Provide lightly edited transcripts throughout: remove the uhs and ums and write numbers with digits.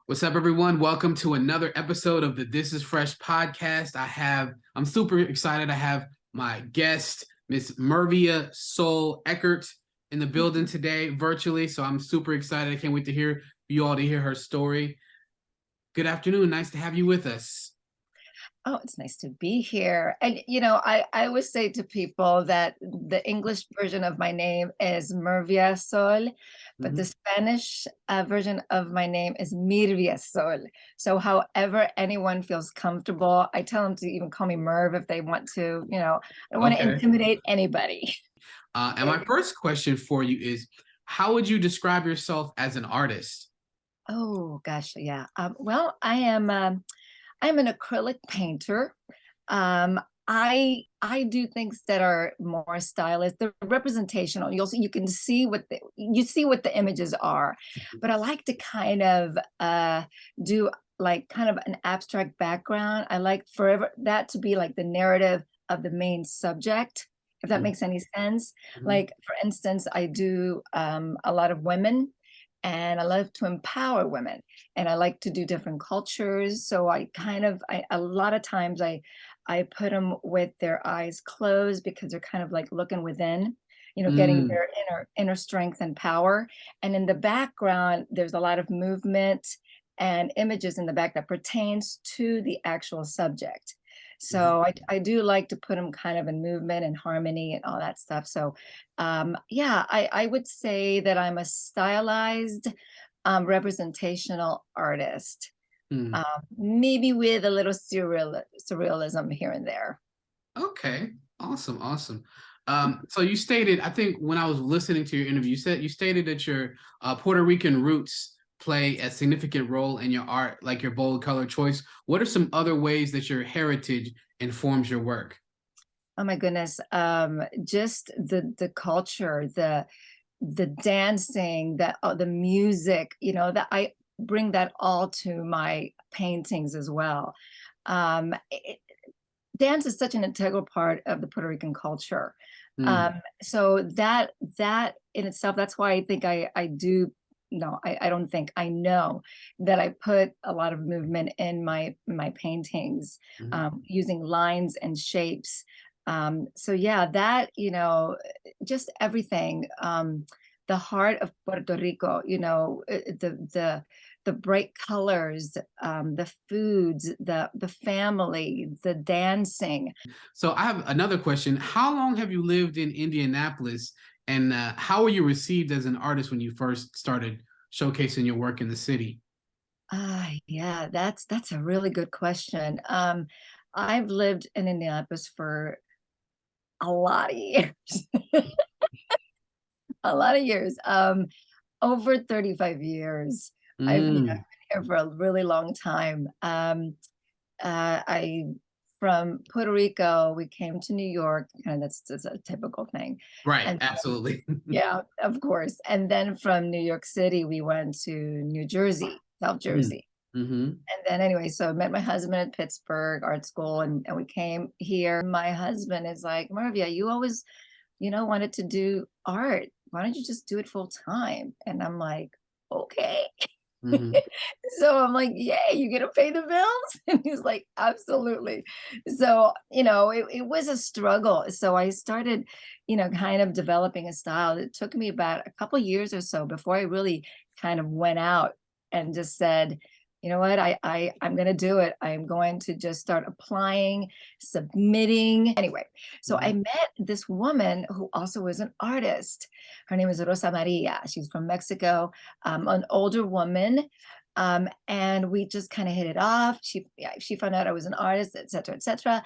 What's up, everyone? Welcome to another episode of the This Is Fresh podcast. I'm super excited. I have my guest, Miss Mirvia Soul Eckert, in the building today virtually. So I'm super excited. I can't wait to hear you all to hear her story. Good afternoon. Nice to have you with us. Oh, it's nice to be here. And, I always say to people that the English version of my name is Mirvia Sol, but the Spanish version of my name is Mirvia Sol. So however anyone feels comfortable, I tell them to even call me Merv if they want to, I don't want to Okay. intimidate anybody. And my first question for you is, how would you describe yourself as an artist? Oh, gosh, yeah. Well, I'm an acrylic painter. I do things that are more stylized. They're representational. You can see what the images are, but I like to kind of do like kind of an abstract background. I like forever that to be like the narrative of the main subject, if that makes any sense. Like for instance, I do a lot of women, and I love to empower women, and I like to do different cultures. So a lot of times I put them with their eyes closed because they're kind of like looking within, getting Mm. their inner strength and power. And in the background, there's a lot of movement and images in the back that pertains to the actual subject. So I do like to put them kind of in movement and harmony and all that stuff. So yeah, I would say that I'm a stylized representational artist, Mm. maybe with a little surrealism here and there. Okay, awesome. So you stated, I think when I was listening to your interview, you stated that your Puerto Rican roots play a significant role in your art, like your bold color choice. What are some other ways that your heritage informs your work? Oh my goodness. Just the culture, the dancing, the music, that I bring that all to my paintings as well. Um, it, Dance is such an integral part of the Puerto Rican culture. Mm. So that in itself, that's why I think I do. No, I don't think I know that I put a lot of movement in my paintings, Mhm. using lines and shapes. So yeah, that just everything. The heart of Puerto Rico, the bright colors, the foods, the family, the dancing. So I have another question. How long have you lived in Indianapolis, and how were you received as an artist when you first started showcasing your work in the city? Yeah, that's a really good question. I've lived in Indianapolis for a lot of years, a lot of years, over 35 years. I've been Mm. here for a really long time. I From Puerto Rico, we came to New York, and that's a typical thing. Right, And absolutely. yeah, of course. And then from New York City, we went to New Jersey, South Mm. Jersey. Mm-hmm. And then anyway, so I met my husband at Pittsburgh art school, and we came here. My husband is like, Mirvia, you always, wanted to do art. Why don't you just do it full time? And I'm like, okay. Mm-hmm. So I'm like, yay, you gonna pay the bills? And he's like, absolutely. So, it was a struggle. So I started, kind of developing a style. It took me about a couple years or so before I really kind of went out and just said, you know what, I'm gonna do it. I'm going to just start applying, submitting. Anyway, so I Mm-hmm. met this woman who also was an artist. Her name is Rosa Maria. She's from Mexico, an older woman, and we just kind of hit it off. She found out I was an artist, et cetera, et cetera.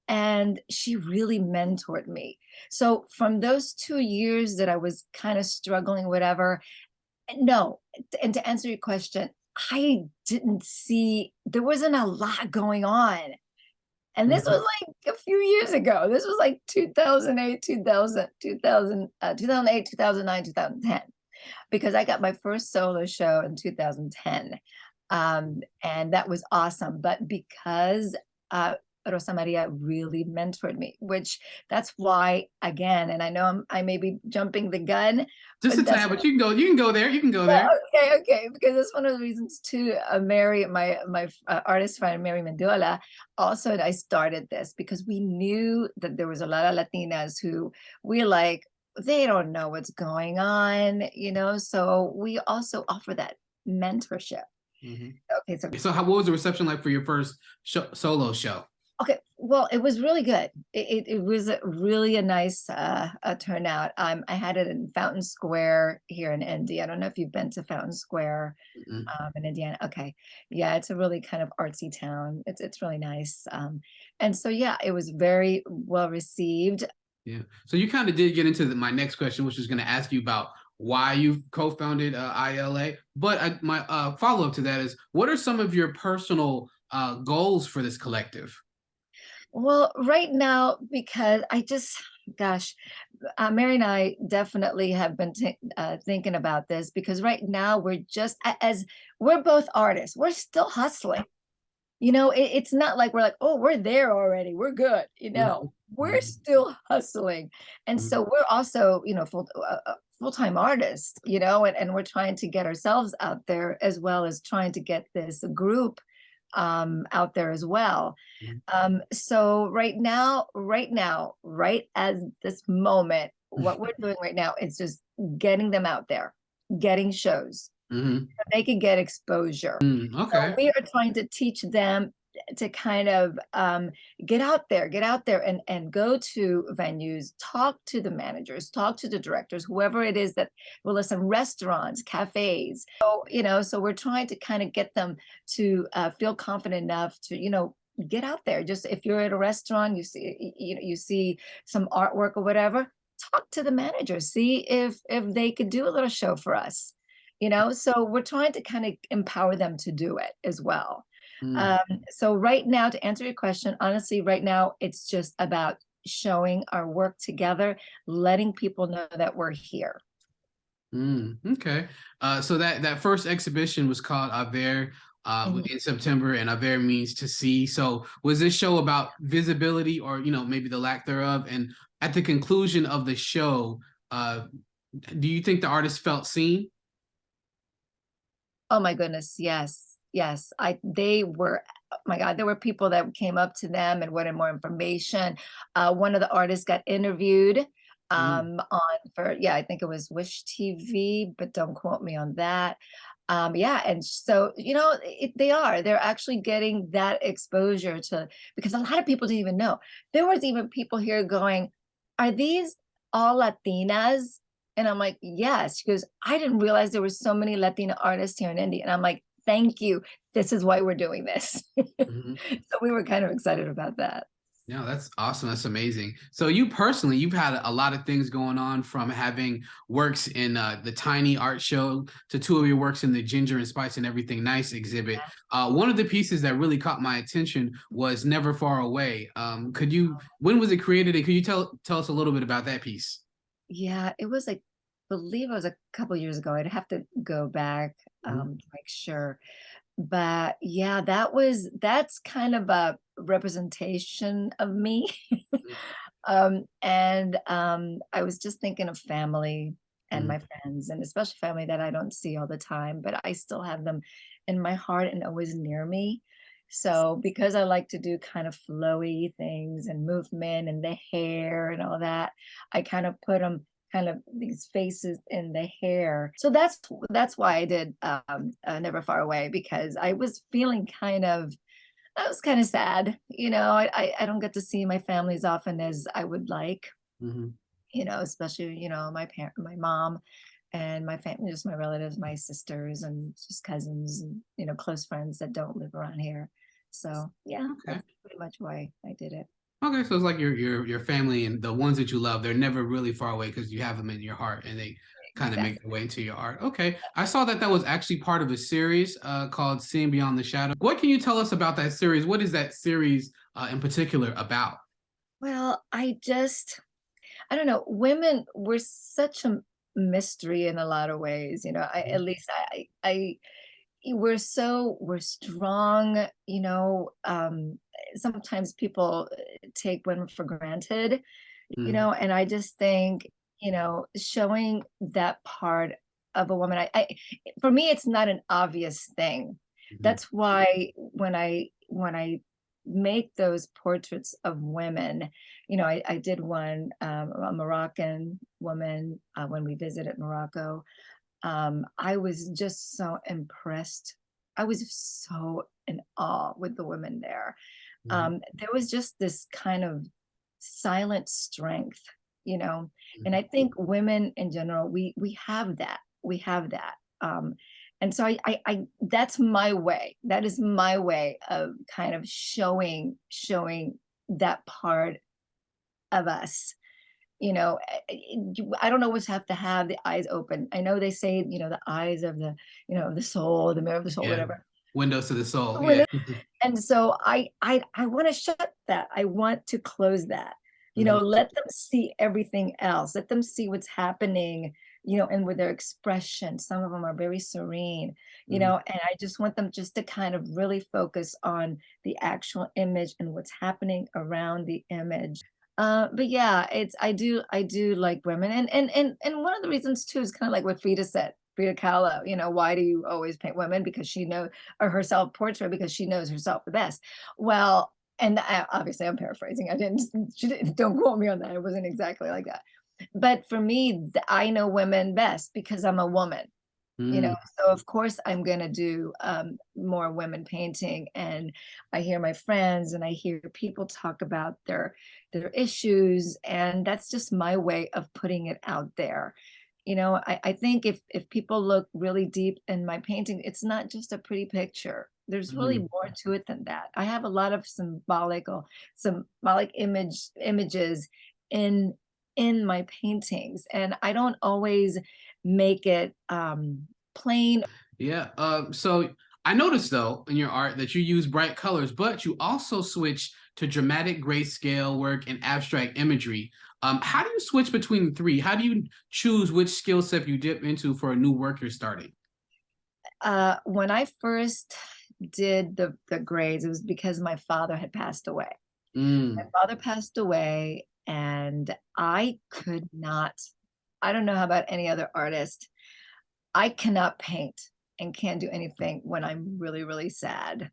And she really mentored me. So from those 2 years that I was kind of struggling, whatever, no. And to answer your question, I didn't see, there wasn't a lot going on. And this was like a few years ago. This was like 2008, 2008, 2009, 2010, because I got my first solo show in 2010. And that was awesome. But because Rosa Maria really mentored me, which that's why, again, and I know I may be jumping the gun, Just a but that's tad, but you can go there. You can go there. okay, because that's one of the reasons too. Mary, my artist friend Mary Mendiola, also I started this because we knew that there was a lot of Latinas who we like, they don't know what's going on, so we also offer that mentorship. Okay, So what was the reception like for your first solo show? okay, well, it was really good. It was really a nice turnout. I had it in Fountain Square here in Indy. I don't know if you've been to Fountain Square in Indiana. Okay, yeah, it's a really kind of artsy town. It's really nice. And so yeah, it was very well received. Yeah. So you kind of did get into my next question, which is going to ask you about why you co-founded ILA. But my follow-up to that is, what are some of your personal goals for this collective? Well, right now, because gosh, Mary and I definitely have been thinking about this because right now we're just, as we're both artists, we're still hustling. It's not like we're like, oh, we're there already, we're good. We're still hustling. And so we're also, full-time artists, and we're trying to get ourselves out there as well as trying to get this group out there as well. So right now, right as this moment, what we're doing right now is just getting them out there, getting shows. They can get exposure. Okay. So we are trying to teach them to kind of get out there and go to venues, talk to the managers, talk to the directors, whoever it is that will listen, restaurants, cafes. So we're trying to kind of get them to feel confident enough to, get out there. Just if you're at a restaurant, you see some artwork or whatever, talk to the manager, see if they could do a little show for us. So we're trying to kind of empower them to do it as well. So right now, to answer your question, honestly, right now, it's just about showing our work together, letting people know that we're here. Okay. So that first exhibition was called Aver in September, and Aver means to see. So was this show about visibility or, maybe the lack thereof? And at the conclusion of the show, do you think the artist felt seen? Oh my goodness, yes. Yes. They were, oh my God, there were people that came up to them and wanted more information. One of the artists got interviewed on I think it was Wish TV, but don't quote me on that. Yeah, and so they're actually getting that exposure to, because a lot of people didn't even know. There was even people here going, are these all Latinas? And I'm like, yes. She goes, I didn't realize there were so many Latina artists here in India. And I'm like, thank you. This is why we're doing this. So we were kind of excited about that. Yeah, that's awesome. That's amazing. So you personally, you've had a lot of things going on, from having works in the Tiny Art Show to two of your works in the Ginger and Spice and Everything Nice exhibit. One of the pieces that really caught my attention was Never Far Away. When was it created? And could you tell us a little bit about that piece? Yeah, it was like, I believe it was a couple years ago. I'd have to go back to make sure. But yeah, that's kind of a representation of me. And I was just thinking of family and my friends, and especially family that I don't see all the time, but I still have them in my heart and always near me. So because I like to do kind of flowy things and movement and the hair and all that, I kind of put them kind of these faces in the hair. So that's why I did Never Far Away, because I was feeling I was kind of sad. I don't get to see my family as often as I would like, especially, my mom and my family, just my relatives, my sisters and just cousins and, close friends that don't live around here. So yeah, that's pretty much why I did it. Okay, so it's like your family and the ones that you love, they're never really far away because you have them in your heart and they kind of make their way into your art. Okay, I saw that was actually part of a series called Seeing Beyond the Shadow. What can you tell us about that series? What is that series in particular about? Well, I don't know. Women were such a mystery in a lot of ways. At least we're strong, sometimes people take women for granted, and I just think, showing that part of a woman, I for me, it's not an obvious thing. That's why when I make those portraits of women, I did one, a Moroccan woman, when we visited Morocco. I was just so impressed. I was so in awe with the women there. There was just this kind of silent strength, and I think women in general, we have that. We have that. And so I that's my way. That is my way of kind of showing that part of us. I don't always have to have the eyes open. I know they say, the eyes of the soul, the mirror of the soul, Yeah. whatever. Windows to the soul. Yeah. And so I want to shut that. I want to close that. Let them see everything else. Let them see what's happening, and with their expression. Some of them are very serene, and I just want them just to kind of really focus on the actual image and what's happening around the image. But yeah, I do like women, and one of the reasons too is kind of like what Frida said. Frida Kahlo, why do you always paint women? Because she knows, or her self-portrait, because she knows herself the best. Well, and obviously I'm paraphrasing. She didn't, don't quote me on that. It wasn't exactly like that. But for me, I know women best because I'm a woman. So of course I'm going to do more women painting, and I hear my friends and I hear people talk about their issues, and that's just my way of putting it out there. I think if people look really deep in my painting, it's not just a pretty picture. There's really more to it than that. I have a lot of symbolic images in my paintings, and I don't always make it plain. Yeah. So I noticed though in your art that you use bright colors, but you also switch to dramatic grayscale work and abstract imagery. How do you switch between the three? How do you choose which skill set you dip into for a new work you're starting? When I first did the grades, it was because my father had passed away. My father passed away, and I could not, I don't know how about any other artist, I cannot paint and can't do anything when I'm really, really sad.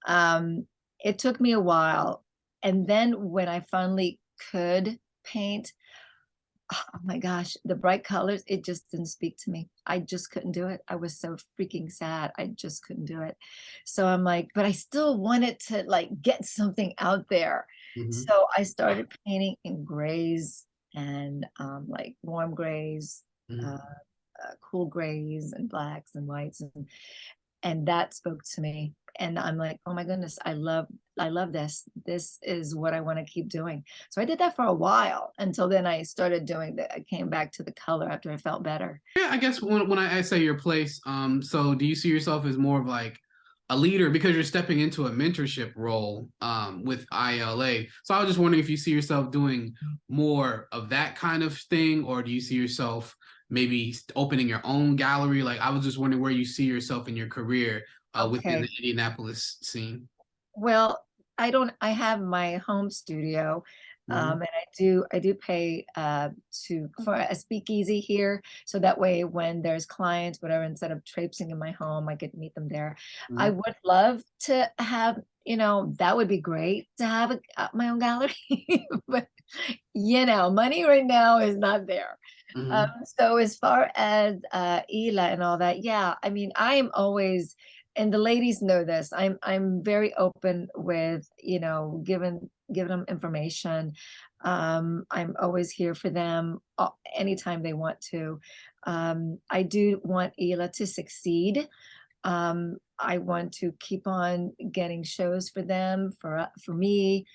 It took me a while. And then when I finally could paint, oh my gosh, the bright colors, it just didn't speak to me. I just couldn't do it. I was so freaking sad. I just couldn't do it. So I'm like, but I still wanted to like get something out there. So I started painting in grays and like warm grays, uh, cool grays and blacks and whites, and that spoke to me. And I'm like, oh my goodness, I love this. This is what I want to keep doing. So I did that for a while until then I started doing that. I came back to the color after I felt better. Yeah, I guess when I say your place, so do you see yourself as more of like a leader because you're stepping into a mentorship role with ILA? So I was just wondering if you see yourself doing more of that kind of thing, or do you see yourself maybe opening your own gallery? Like I was just wondering where you see yourself in your career within the Indianapolis scene. Well, I have my home studio, and I do pay for a speakeasy here. So that way when there's clients, whatever, instead of traipsing in my home, I could meet them there. I would love to have, that would be great to have my own gallery, but money right now is not there. So as far as Ela and all that, yeah, I mean, I am always, and the ladies know this, I'm very open with, giving them information. I'm always here for them anytime they want to. I do want Ela to succeed. I want to keep on getting shows for them, for me.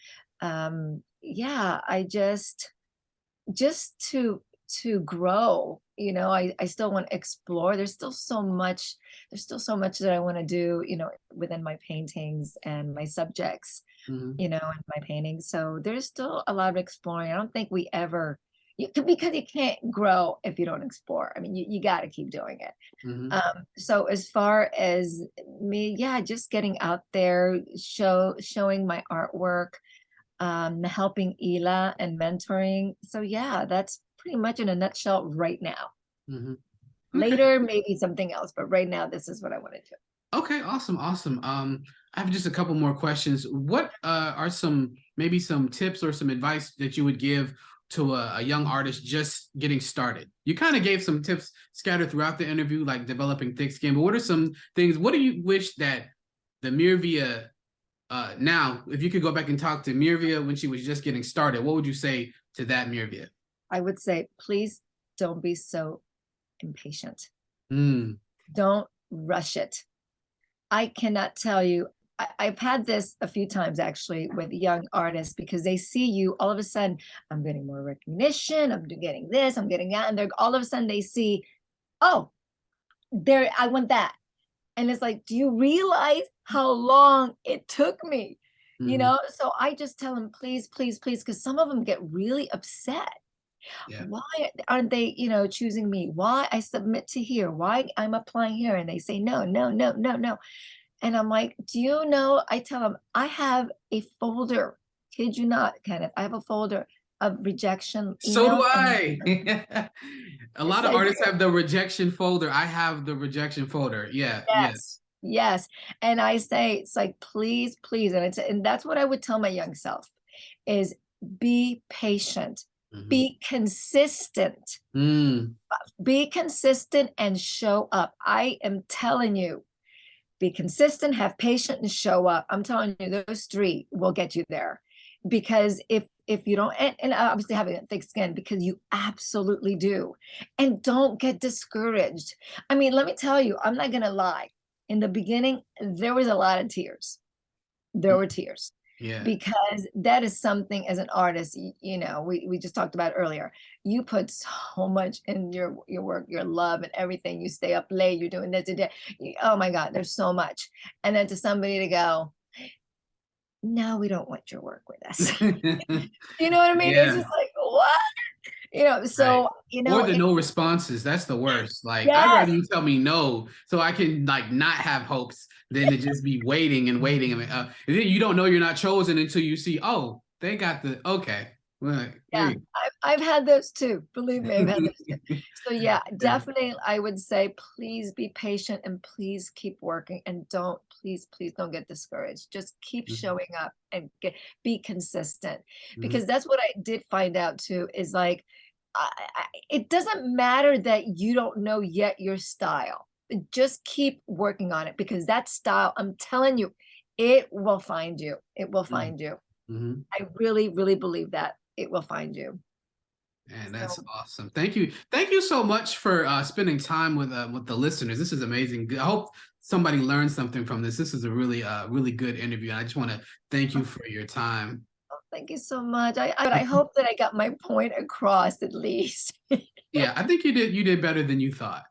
Yeah, I just to grow, I still want to explore. There's still so much that I want to do, within my paintings and my subjects, and my paintings. So there's still a lot of exploring. I don't think we ever, because you can't grow if you don't explore. I mean, you got to keep doing it. Mhm. So as far as me, yeah, just getting out there, showing my artwork, helping Ela and mentoring. So yeah, that's pretty much in a nutshell right now. Mhm. Okay. Later, maybe something else, but right now, this is what I want to do. Okay, awesome, awesome. I have just a couple more questions. What are maybe some tips or some advice that you would give to a young artist just getting started? You kind of gave some tips scattered throughout the interview, like developing thick skin, but what are some things, what do you wish that the Mirvia now, if you could go back and talk to Mirvia when she was just getting started, what would you say to that Mirvia? I would say, please don't be so impatient. Mm. Don't rush it. I cannot tell you. I've had this a few times actually with young artists because they see you all of a sudden, I'm getting more recognition, I'm getting this, I'm getting that. And they're all of a sudden they see, oh, there, I want that. And it's like, do you realize how long it took me? You Mhm. know, so I just tell them, please, please, please, because some of them get really upset. Yeah. Why aren't they, choosing me? Why I submit to here? Why I'm applying here? And they say, no, no, no, no, no. And I'm like, do you know? I tell them, I have a folder, kid you not, Kenneth. I have a folder of rejection So do emails. And I. A yes, lot of I do. artists have the rejection folder. I have the rejection folder. Yeah, Yes, yes. yes. And I say, it's like, please, please. And that's what I would tell my young self is be patient, Mhm. be consistent, Mm, and show up. I am telling you, be consistent, have patience, and show up. I'm telling you, those three will get you there. Because if you don't, and obviously having a thick skin, because you absolutely do. And don't get discouraged. I mean, let me tell you, I'm not gonna lie. In the beginning, there was a lot of tears. There mm, were tears yeah. because that is something as an artist, we just talked about earlier. You put so much in your work, your love and everything. You stay up late, you're doing this and that. Oh my God, there's so much. And then to somebody to go, no, we don't want your work with us. You know what I mean? It's Yeah, just like, what? right. So, Or the no responses. That's the worst. Like, I'd yes, rather you tell me no so I can like not have hopes than to just be waiting and waiting. I mean, and then you don't know you're not chosen until you see, oh, they got the okay. Well, there yeah, you I've had those too. Believe me, I've had those too. go. So yeah, Yeah. definitely I would say please be patient and please keep working and please, please don't get discouraged. Just keep Mhm. showing up and be consistent. Mhm. Because that's what I did find out too, is like it doesn't matter that you don't know yet your style. Just keep working on it because that style, I'm telling you, it will find you. It will Mhm. find you. Mhm. I really, really believe that it will find you. Man, that's So awesome. Thank you. Thank you so much for spending time with the listeners. This is amazing. I hope somebody learned something from this. This is a really really good interview. I just want to thank you for your time. thank you so much. I hope that I got my point across at least. Yeah, I think you did better than you thought.